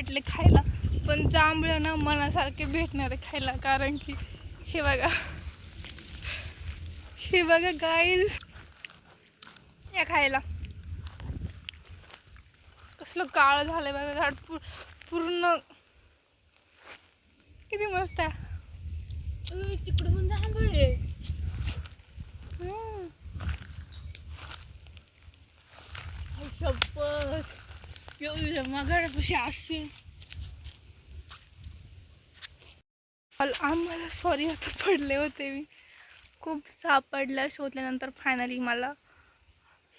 भेटले खायला, पण जांभळं ना मनासारखे भेटणार आहे खायला. कारण की हे बघा, हे बघा गाईज, या खायला कसलं काळ झालंय बघा झाड पूर्ण. किती मस्त आहे. तिकडे पण जांभळ आहे. शपथ मगाशी असते. आम्हाला सॉरी आता पडले होते मी, खूप सापडल्या शोधल्यानंतर फायनली मला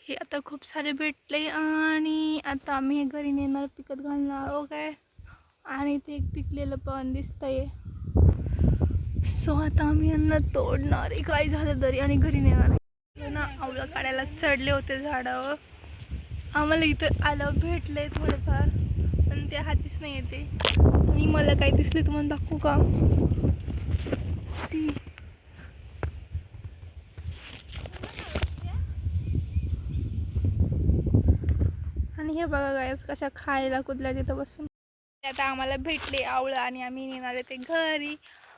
हे आता खूप सारे भेटले. आणि आता आम्ही हे घरी नेणार, पिकत घालणार हो काय. आणि ते एक पिकलेलं पण दिसतंय. सो आता आम्ही यांना तोडणार आहे काय झालं तरी, आणि घरी नेणार आहे ना. आवळं काढायला चढले होते झाडावर, आम्हाला इथं आलं भेटले थोडेफार, पण ते हातीच नाही येते. आणि मला काय दिसले तुम्हाला दाखवू का. आणि हे बघा गायस कशा खायला कुदल्या तिथं बसून. आता आम्हाला भेटले आवळं आणि आम्ही नेणार आहे ते घरी.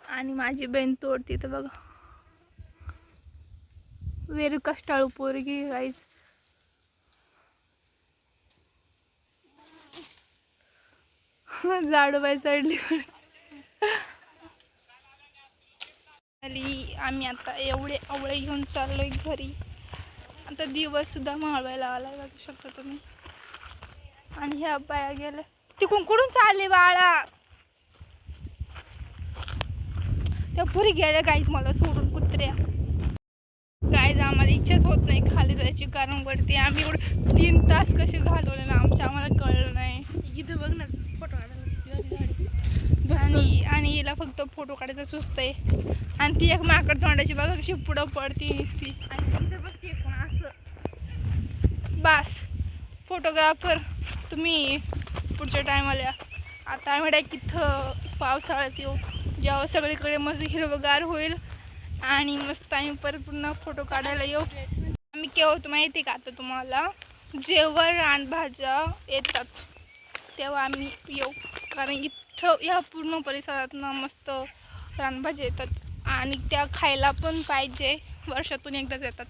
आणि माझी बहीण तोडते तर बघा, वेरी कष्टाळू पोरगी गाईज. जाडूबाई चढली आम्ही आता एवढे आवळे घेऊन चाललोय घरी. आता दिवस सुद्धा माळवायला आलाय बघू शकता तुम्ही. आणि ह्या बाया गेल्या तिकडून, कुठून चालले बाळा. त्या पुरी गेल्या गाईज मला सोडून, कुत्र्या. गाईज आम्हाला इच्छाच होत नाही खाली जायची, कारण वरती आम्ही एवढं 3 तास कसे घालवले ना आम्हाला कळलं नाही. इथं बघ ना फोटो काढायला. आणि हिला फक्त फोटो काढायचं सुचत आहे. आणि ती एक माकड तोंडाची बघा कशी पुढं पडती नुसती. आणि तिथं बघते कोण असं. बास फोटोग्राफर तुम्ही पुढच्या टायमाला. आता आम्ही डायरेक्ट इथं पावसाळ्यात येऊ, जेव्हा सगळीकडे मस्त हिरवगार होईल आणि मस्त आम्ही परत पुन्हा फोटो काढायला येऊ. आम्ही केव्हा होतो माहिती का, आता तुम्हाला जेव्हा रानभाज्या येतात तेव्हा आम्ही येऊ. कारण इथं या पूर्ण परिसरात ना मस्त रानभाज्या येतात आणि त्या खायला पण पाहिजे, वर्षातून एकदाच येतात.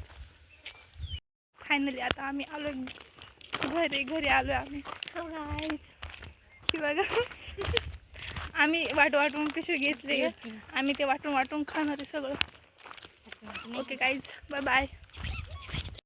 फायनली आता आम्ही आलो घरी आलो आम्ही. बघा आम्ही वाटून कशी घेतले, आम्ही ते वाटून खाणार आहे सगळं. Okay guys, bye bye.